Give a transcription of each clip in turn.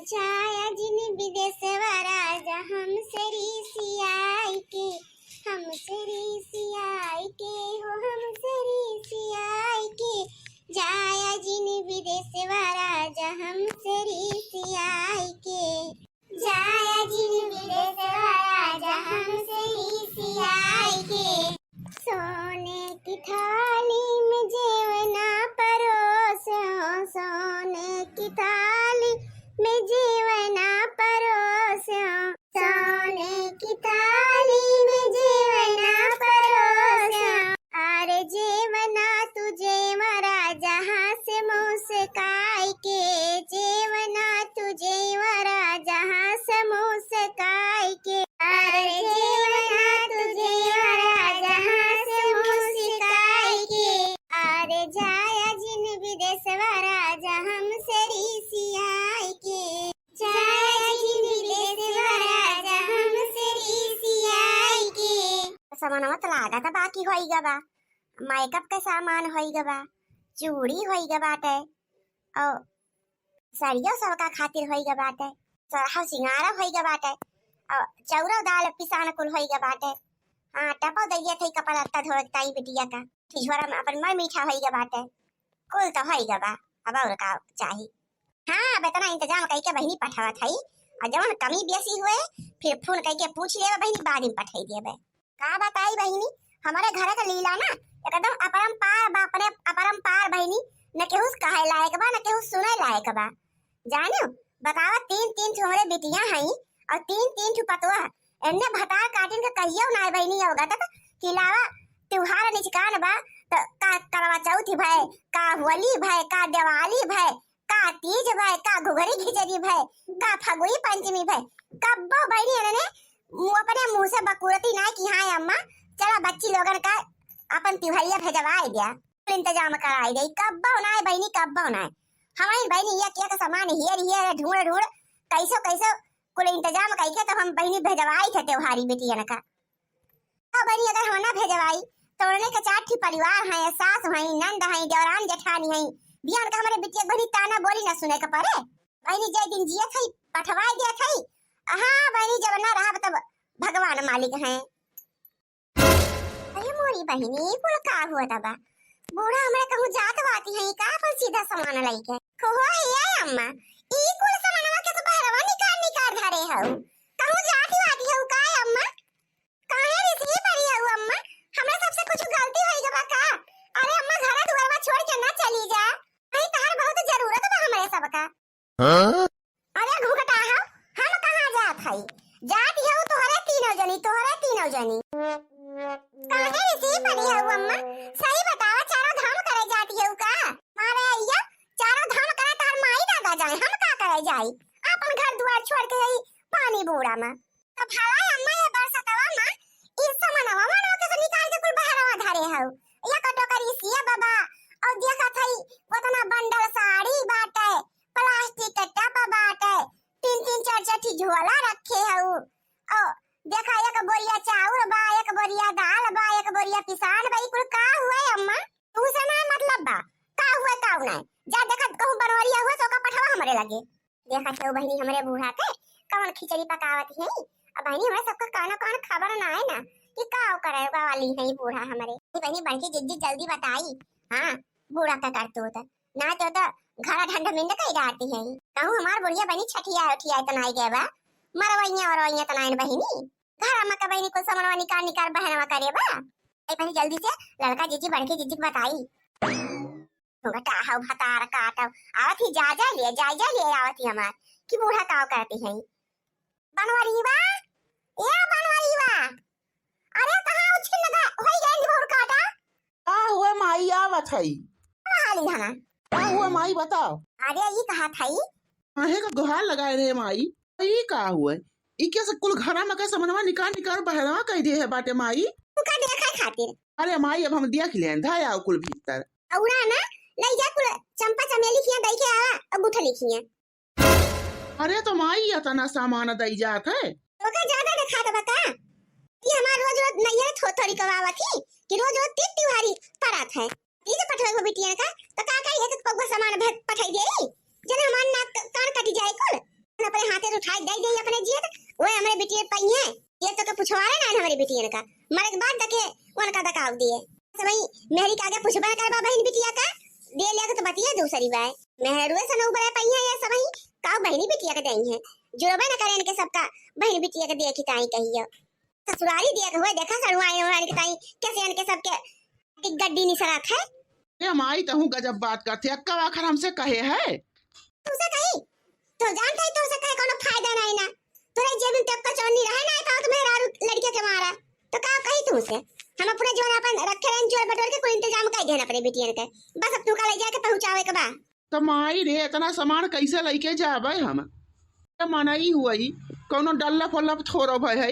छाया जिन विदेशवा राजा हमसे रिसियाई के हो हमसे रिसियाई के जाया जिन विदेशवा राजा हमसे रिसियाई के जाया जिन विदेशवा राजा हमसे रिसियाई के सोने की थाली में जेवना परोसो सोने की थाली में जेवना परोसो सोने की थाली में जेवना परोसो अरे जेवना तुझे मरा जहाँ से मुस्काई के जेवना तुझे मरा जहाँ से मुस्काई के अरे जेवना तुझे मरा जहाँ से मुस्काई के अरे जाया जिन विदेशवा राजा हमसे रिसियाई के जाया जिन विदेशवा राजा हमसे रिसियाई के सामानवा तो लागा था बाकी होइगा बा मेकअप का सामान होइगा बा चूड़ी होइगा बाटे और साड़ियों सबका खातिर होइगा बाटे सरहा सिंगारा होइगा बाटे और चौरा दाल पिसान कुल होइगा बाटे हाँ टपो दैया थई कपड़ा लत्ता धोताई बिटिया का ठिठुरा में अपन मर मीठा होइगा बाटे कुल तो होइगा बा अब और का चाहिए हाँ बेतना इंतजाम कई के बहिनी पठावा थई और जवन कमी बेसी हुए फिर फोन कई के पूछ लेबे बहिनी बाद में पठाई देबे का बताई बहिनी हमारे घर का लीला ना एकदम अपरंपार बापरे अपरंपार बहिनी न केहू कहे लायक बा न केहू सुने लायक बा जानो बतावा तीन तीन छोरे बिटियां हई और तीन तीन ठु पतवा एने भतार काटिन के कहियो ना बहिनी होगा तक किलावा त्योहार निचकान बा तो का करवा चौथ भय का होली भय का दिवाली भय का तीज भय का घुघरी खिचड़ी भय का फगुई पंचमी भय कब्बो बहिनी ने अपने मुंह से बकुरती ना कि हां अम्मा चला बच्ची लोगन का अपन तिवहरिया भेजवाई दिया इंतजाम कराई दे कब्बो ना बहिनी कब्बो ना हमारी बहिनी ये क्या का सामान हियर ढूंढ ढूंढ कैसो कैसो कुल इंतजाम करके तो हम बहिनी भेजवाई थे त्योहारी बेटियन का अब बहिनी अगर हम ना भेजवाई तो उन्होंने का चार ठी परिवार है सास है नंद है देवरान जेठानी है बियान का हमारे बिटिया बहिनी ताना बोली ना सुने का परे बहिनी जय दिन जिया थई पठवाई दिया थई हां बहिनी जब ना रहा तब भगवान मालिक हैं अरे मोरी बहिनी कुल का हुआ तबा बूढ़ा हमरा कहूं जात बाती है का पर सीधा सामान लाई के खोहो है अम्मा ई कुल सामानवा के तो बहरवा निकाल धरे हौ कहूं जाती बाती हौ का अम्मा काहे रिसी पड़ी हौ अम्मा हमरा सबसे कुछ गलती होई गबा का अरे अम्मा घर दुआरवा छोड़ के ना चली जा नहीं तार बहुत जरूरत बा हमरे सबका हां अरे घुघटा हौ हम कहां जात हई जाती हौ तोहरे तीनों जनी काहे रिसी पड़ी हौ अम्मा सही बतावा चारों धाम करे जाती हौ का मारे अइया चारों धाम करे तार माई दादा जाए हम का करे जाई अपन घर दुआर छोड़ के गई पानी बूढ़ा में तो भला अम्मा ये बरसतवा में इस समनवा मनवा के निकाल के कुल बहरवा धरे हौ या कटो करी सिया बाबा और देखा थई वतना बंडल साड़ी बाटे प्लास्टिक के टप बाटे तीन तीन चार चार ठी झोला रखे हौ ओ देखा एक बोरिया चाउर बा एक बोरिया दाल बा एक बोरिया पिसान बा कुल का हुआ अम्मा तू से ना मतलब बा का हुआ का ना जा देखा कहूं बनवरिया हुआ तो का पठवा हमरे लगे देखा छौ बहिनी हमरे बूढ़ा के कौन खिचड़ी पकावत है अब बहिनी हमरा सबका काना कान खबर ना है ना कि का करे वाली है बूढ़ा हमरे बहिनी बड़की जिद्दी जल्दी बताई हां बूढ़ा का करतो होता ना तो घर ठंडा मिंड कई डालती है कहूं हमार बुढ़िया बनी छठिया उठिया तनाई गए बा मरवैया और तनाइन बहिनी घर अम्मा का बहिनी को समनवा निकाल बहनवा करे बा ए बहिनी जल्दी से लड़का जीजी बड़की जीजी बताई घटा हौ भतार काटव आवत ही जा ले आवत ही हमार कि बूढ़ा काव करती है बनवरीवा अरे कहां उछिन लगा होई गई भोर काटा का हुआ माई आवत हई हाली हना का हुआ माई बताओ अरे ये कहा थई काहे का गुहार लगाए रे माई ई का हुआ ई कैसे कुल घरा में कैसे मनवा निकाल बहरवा कह दे है बाटे माई तू का देखा खातिर अरे माई अब हम देख लें धाया कुल भीतर औरा ना ले जा कुल चंपा चमेली खिया दई के आवा अब उठ लिखिया अरे तो माई इतना सामान दई जात है तो का ज्यादा दिखा दबा का ये हमार रोज रोज नैया थोड़ी कवावत थी कि रोज रोज तीन तिवारी परात है ये जो पठवे को बिटिया का तो का एक पगवा सामान पठाई दे जने हमार नाक कान कटी जाए कुल अपने हाथे से उठाई दे दे अपने जियत वो हमरे बिटिया पई है ये तो के पुछवारे ना हमारी बिटिया का मरे के बाद दके उनका दकाव दिए समय मेहरी का आगे पुछबा करबा बहन बिटिया का दे ले के तो बतिया दूसरी बात मेहरुए से न उबरे पई है ये समय का बहनी बिटिया के देई है जुड़बे न करे इनके सबका बहन बिटिया के देखी ताई कहियो ससुरारी दिया के हुए देखा सड़ुआए और के ताई कैसे इनके सबके गड्डी निसरात है ये माई तहु गजब बात करते अक्का आखिर हमसे कहे है तुमसे कही तो जानता है तुमसे कहे कोनो फायदा नहीं ना तोरे जेब में तब का चौनी रहे ना तो मेरा लड़के के मारा तो का कही तुमसे हम अपने जीवन अपन रखे रहन जोर बटोर के कोई इंतजाम कर देना अपने बिटियन के बस अब तू का ले जाके पहुंचावे के बा तो माई रे इतना सामान कैसे लेके जाबे हम ये मनाई हुई कोनो डल्ला फल्ला थोरो भय है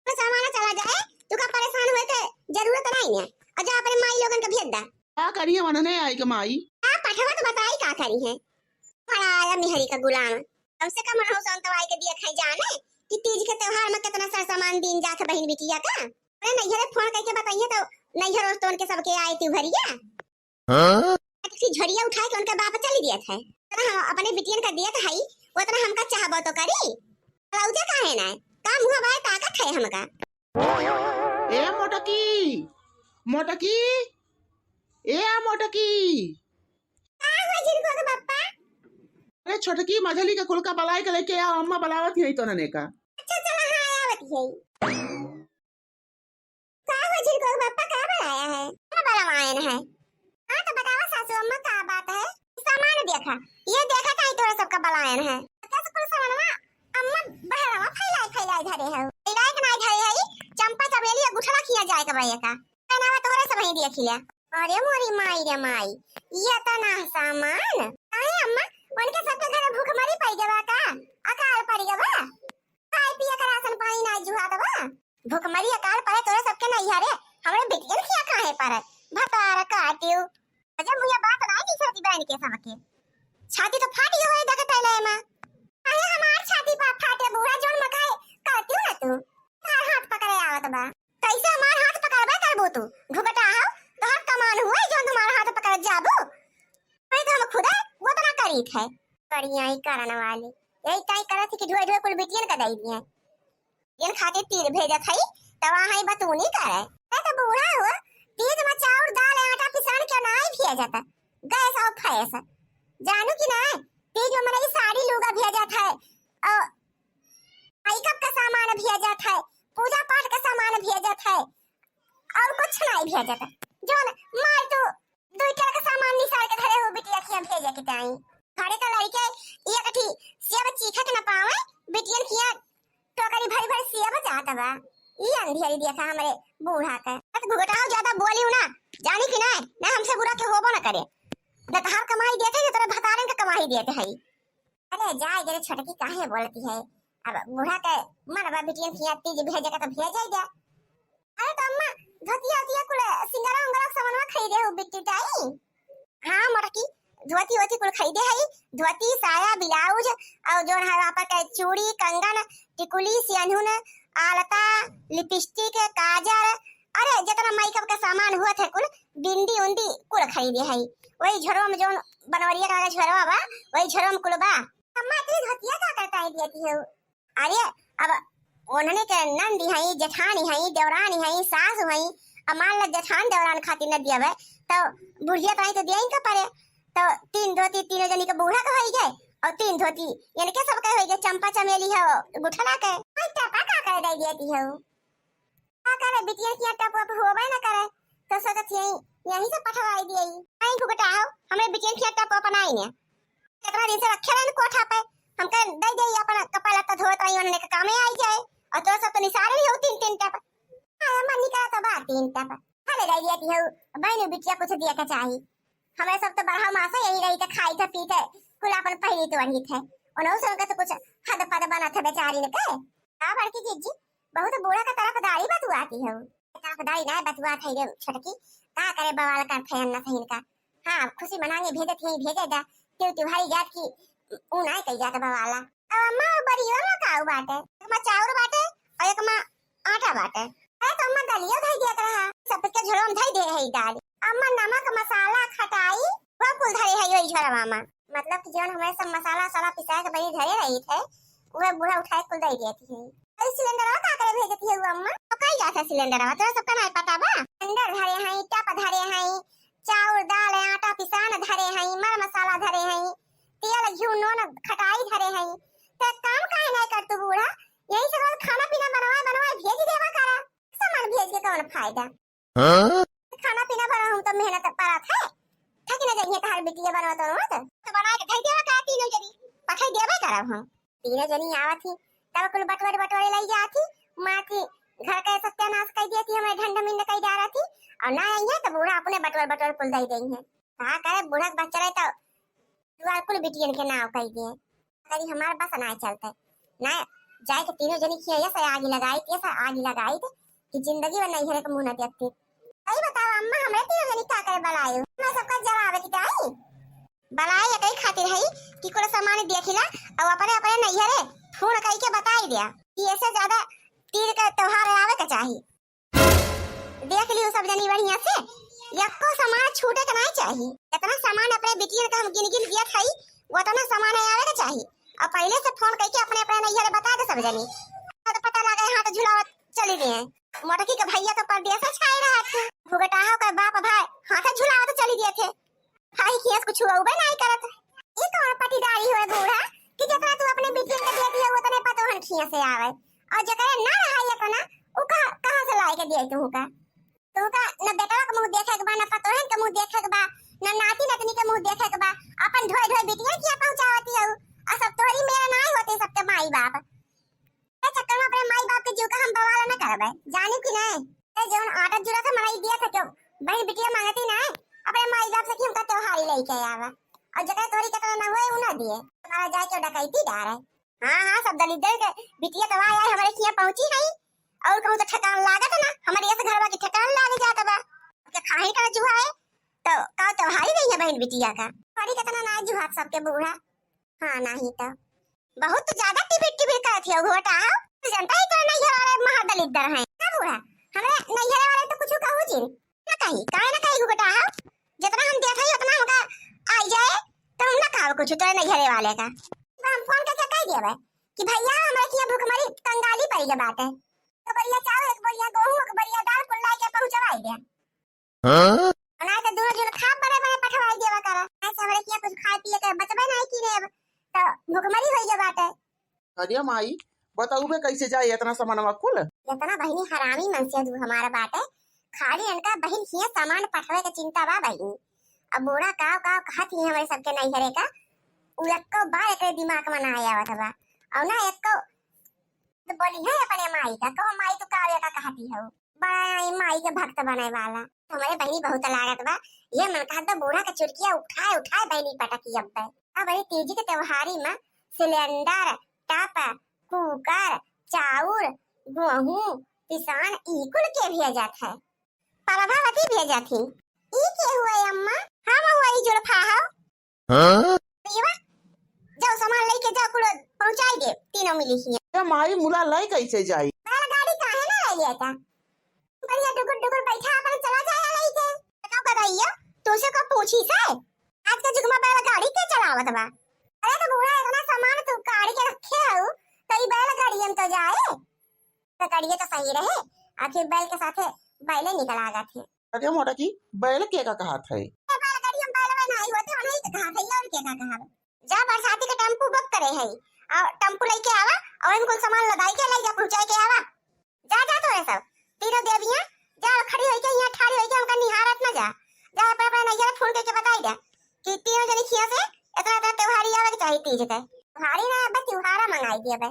तो सामान चला जाए तू का परेशान होए के जरूरत नहीं है और जा अपने माई लोगन के भेज दा का करिए मनने आई के माई आ पठवा तो बताई का करी है बड़ा आया मिहरी का गुलाम कम से कम हो संतवाई के दिया खाई जाने कि तीज के त्योहार में कितना सारा सामान दिन जाके बहन बिटिया का अरे नैहरे फोन करके बताइए तो नैहर तो उनके सबके आए थी भरिया हां किसी झड़िया उठा के उनका बाप चली दिया था तो हम अपने बिटियन का दिया था वो इतना हमका चाहबो तो करी लौजे काहे ना का मुंह बाय ताकत है हमका ए मोटकी मोटकी ए मोटकी का हो जिनको के बापा अरे छोटकी मझली के कुल का बलाई के लेके आओ अम्मा बलावत ही तो नने का अच्छा चला हां आवत है का हो जिनको के बापा का बनाया है क्या बनावायन है हां तो बताओ सासू अम्मा का बात है सामान देखा ये देखा था तोरा सबका बलायन है कैसे कुल सामानवा अम्मा बहरवा फैलाई धरे है फैलाई के नहीं धरे है चंपा चमेली और गुठला किया जाए के भैया का नावा तोरे सब ही देख लिया अरे मोरी माई रे माई ये तना सामान काहे अम्मा उनके सबके घर भूख मरी पई गवा का अकाल पड़ी गवा खाई पिए का राशन पानी ना जुहा दवा भूख मरी अकाल पड़े तोरे सबके नहीं हरे हमरे बिटियन किया काहे पर भतार काटियो जब मुझे बात नहीं की छाती बहन के सबके छाती तो फाटी होए देखत है ले मां अरे हमार छाती पर फाटे बूढ़ा जोन मकाए काटियो ना तू तार हाथ पकड़े आवत बा कैसे हमार हाथ पकड़बे करबो तू घुघटा आओ तो हाथ कमान हुए जो तुम्हारा हाथ पकड़ जाबो मैं तो हम खुदा वो तो ना करी थे बढ़िया ही करने वाले यही ताई करत कि ढोए ढोए कुल बिटियन का दई दिए जिन खाते तीर भेजा थई तवा हाई बतू नहीं करे मैं तो बूढ़ा हुआ तीज में चाउर दाल आटा पिसान के नहीं भेजा जाता गैस और फैस जानू कि ना तीज में मेरी साड़ी लूगा भेजा था और मेकअप का सामान भेजा था पूजा पाठ का सामान भेजा था और कुछ नहीं भेजा था जोन मार तो दो चार का सामान निसार के धरे हो बिटिया खिया भेजे के ताई घरे का लड़के ये कठी सेब चीखा के न पावे बिटियन खिया टोकरी भरी भरी सेब जाता बा ये अंधेरी देखा हमरे बूढ़ा का तो घुघटाओ ज्यादा बोलियो ना जानी कि ना हमसे बुरा के होबो ना करे दतहार कमाई देते है तेरे भतारन का कमाई देते है अरे जाए जरे छोटकी काहे बोलती है अब बूढ़ा के मनवा बिटियन खिया तीज भेजे का तो भेज ही दे अरे तो अम्मा धोतिया धोतिया कुल सिंगारा उंगारा सामानवा खरीदे हो बिट्टी ताई हां मरकी धोती होती कुल खरीदे है धोती साया ब्लाउज और जो है आपा के चूड़ी कंगन टिकुली सिंदूर आलता लिपस्टिक काजल अरे जितना मेकअप का सामान हुआ थे कुल बिंदी उंदी कुल खरीदे है वही झोरो में जो बनवरिया का झोरवा बा वही झोरो में कुल बा अम्मा तू धोतिया का करता है देती हो अरे अब उन्होंने के नंदी है जेठानी है देवरानी है सास है अब मान लो जेठान देवरान खातिर न दिया तो बुढ़िया तो दिया ही का पड़े तो तीन धोती तीनों जनी के बूढ़ा का होई गए और तीन धोती यानी के सब के होई गए चंपा चमेली है गुठला के टपा का कर दे देती है का करे बिटिया की टप अप होबे ना करे तो सोचत यही से पठवाई दिए आई घुघटा हो हमरे बिटिया की टप अप नहीं ने कितना दिन से रखे रहन कोठा पे हमके दे दे अपन कपड़ा लत्ता धोत आई उन्होंने के कामे आई जाए और तो सब तो निसार ही हो तीन तीन टप हां मन निकला तो बात तीन टप हले दे देती हो बहन बिटिया कुछ दिया के चाहिए हमें सब तो बड़ा मासा यही रही थे खाई थे पीते कुल अपन पहली तो वही थे उन्होंने सबका तो कुछ हद पद बना था बेचारी ने कहे आ बड़की जीजी बहुत बूढ़ा का तरफ दाढ़ी बतुआती है तरफ दाढ़ी ना बतुआ थे रे छटकी का करे बवाल कर फैन ना सही का हां खुशी मनाने भेजे थे भेजे दा त्योहारी जात की ऊ नहीं कही जाता बवाला अम्मा बड़ियो में काऊ बाटे एक में चाउर बाटे और एक में आटा बाटे अरे तो अम्मा दलियो धई दिया रहा सबके झोरा में धई दे है दाल अम्मा नमक मसाला खटाई वो कुल धरे है यो झोरा मामा मतलब कि जोन हमें सब मसाला सारा पिसा के बनी धरे रही थे वो बूढ़ा उठाए कुल दे देती है। अरे सिलेंडर का करे भेजती है वो अम्मा तो कई जाता सिलेंडर तोरा सबका नहीं पता बा। सिलेंडर धरे हैं, टप धरे हैं, चाउर दाल आटा पिसान धरे हैं, मर मसाला धरे हैं, तेल घी नून खटाई धरे हैं। तो काम काहे नहीं कर तू बूढ़ा? यही से रोज खाना पीना बनवाए भेज देवा करा। सामान भेज के कौन फायदा? खाना पीना बना हम तो मेहनत परत है थक न जाइए तार बिटिया बनवा तो बना के धई देवा का तीनों जनी पठाई देवा करब हम। तीनों जनी आवत थी तब कुल बटवारे लाई जाती मां की घर का सत्यानाश कर देती हमें ढंड मिंड कई जा रही और ना आई है तो बूढ़ा अपने बटवार कुल दई देई है। कहा करे बूढ़ा के बच्चा रहे तो दुआर कुल बिटियन के नाव कई दिए करी हमार बस ना चलते ना जाए के तीनों जनी खिया से आग लगाई कि जिंदगी में नहीं है के मुंह न देखती। सही बताओ अम्मा हमरे तीनों जनी का करे बलायो? मैं सबका जवाब है कि ताई बलाई एकई खातिर है कि कोई सामान देखिला और अपने नहीं है फोन कई के बताई दिया कि ऐसे ज्यादा तीर का त्योहार आवे के चाहिए। देख लियो सब जनी बढ़िया से एको सामान छूटे के नहीं चाहिए। इतना सामान अपने बिटिया का हम गिन दिया खाई वो तो ना सामान आवे के चाहिए और पहले से फोन करके अपने नहीं है बता दे सब जनी तो पता लगे हाथ झुलावत चली गए। मोटकी के भैया तो परदेश से छाई रहा थे भुगटाहा का बाप भाई हाथ झुलावत चली दिए थे भाई खियास कुछ हुआ नहीं करत। ये कौन पटीदारी हुए बूढ़ा कि जकरा तू अपने बिटिया के दे दिया वो तने पतो हन खिया से आवे और जकरा ना रहा ये कना उ कहां से लाए के दिए तू का न बेटा के मुंह देखे के बा न पतो हन के मुंह देखे के बा न नाती नतनी के मुंह देखे के बा अपन ढोई बिटिया किया पहुंचावती है आ सब तोरी मेरा नहीं होते सबके माई बाप ए चक्कर में अपने माई बाप के जीव का हम बवाल न करबे जानी कि नहीं। ए जौन आटा जुड़ा से मलाई दिया था क्यों बहन बिटिया मांगती ना अपने माई बाप से कि हमका त्योहारी लेके आवा और जगह तोरी कतना ना होए उना दिए हमारा जाए के डकैती डार है। हां सब दलिदर के बिटिया दवा आए हमारे किया पहुंची है और कहूं तो ठकान लागत ना हमारे ऐसे घरवा की ठकान लाग जात बा के खाही का जुहा है तो का त्योहारी नहीं है बहन बिटिया का तोरी कतना ना जुहा सबके बूढ़ा। हां नहीं तो बहुत ज्यादा टिबिट करत है घोटा जनता ही तो नहीं है वाले महादलिदर हैं ना बूढ़ा हमें नहीं है वाले तो कुछ कहू जी ना कहीं घोटा जितना हम देखा ही उतना होगा आई जाए तो हम ना कहो कुछ तो नहीं हरे वाले का हम फोन करके कह दिए कि भैया हमारे किया भूखमरी कंगाली पड़ी के बात है तो बढ़िया चावल एक बढ़िया गेहूं एक बढ़िया दाल कुल ला के पहुंचवाई दे ना तो दोनों जन खा बड़े पठवाई देवा करा ऐसे हमारे किया कुछ खाए पिए के बचबे नहीं की रे तो भूखमरी होई के बात है। अरे माई बताऊ बे कैसे जाए इतना सामानवा कुल इतना बहिनी हरामी मन से दू हमारा बात है खाली इनका बहन हिया सामान पठवे के चिंता बा बहिनी अब बूढ़ा काव कहत ही हमारे सबके नहीं हरे का उलक्को बार एक दिमाग में ना आया बा और ना एको तो बोली है अपने माई का को माई तो कावे का कहती हो बड़ा माई के भक्त बने वाला हमारे बहनी बहुत लागत बा ये मन कहा तो बूढ़ा का चुटकिया उठाए बहनी पटकी अब बड़ी तेजी के त्योहारी में सिलेंडर टप कुकर चाउर गेहूं पिसान ई कुल के भेजत है परभावती भेजत थी ई के हुआ अम्मा हम वही जुड़फा हो हां जाओ सामान लेके जाओ कुल पहुंचाई दे तीनों मिली ही ए माई मुला लाई कैसे जाई गाड़ी काहे ना ले लिया था बढ़िया डुगुर बैठा अपन चला जाए लेके बताओ बताइए तुझसे को पूछी से आज के जुग में बैलगाड़ी के चलावत बा अरे तो बूढ़ा इतना सामान तू गाड़ी के रखे हो तो ई बैलगाड़ी हम तो जाए तो गाड़ी तो सही रहे आखिर बैल के साथे बैले निकल आ गए थे। अरे मोटा की बैल के का कहा था बैलगाड़ी हम बैल में नहीं होते नहीं तो कहा था और के का कहा जा बरसाती का टेम्पू बुक करे है और टेम्पू लेके आवा और इनको सामान लदाई के ले जा पहुंचाई के आवा जा तो है सब तीनों देवियां जा खड़ी होई के यहां ठाड़ी होई के हमका निहारत ना जा पर नहीं फोन करके बताई दे कि तीनों जनी खिया से इतना त्योहारी आवे के चाहिए तीज के त्योहारी ना अब त्योहारा मंगाई दिए बे।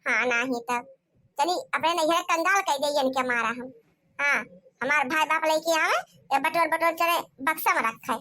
हां नहीं तब चली अपने नहीं कंगाल कह दे इनके मारा हम। हां हमार भाई बाप लेके आवे या बटोर चले बक्सा में रखे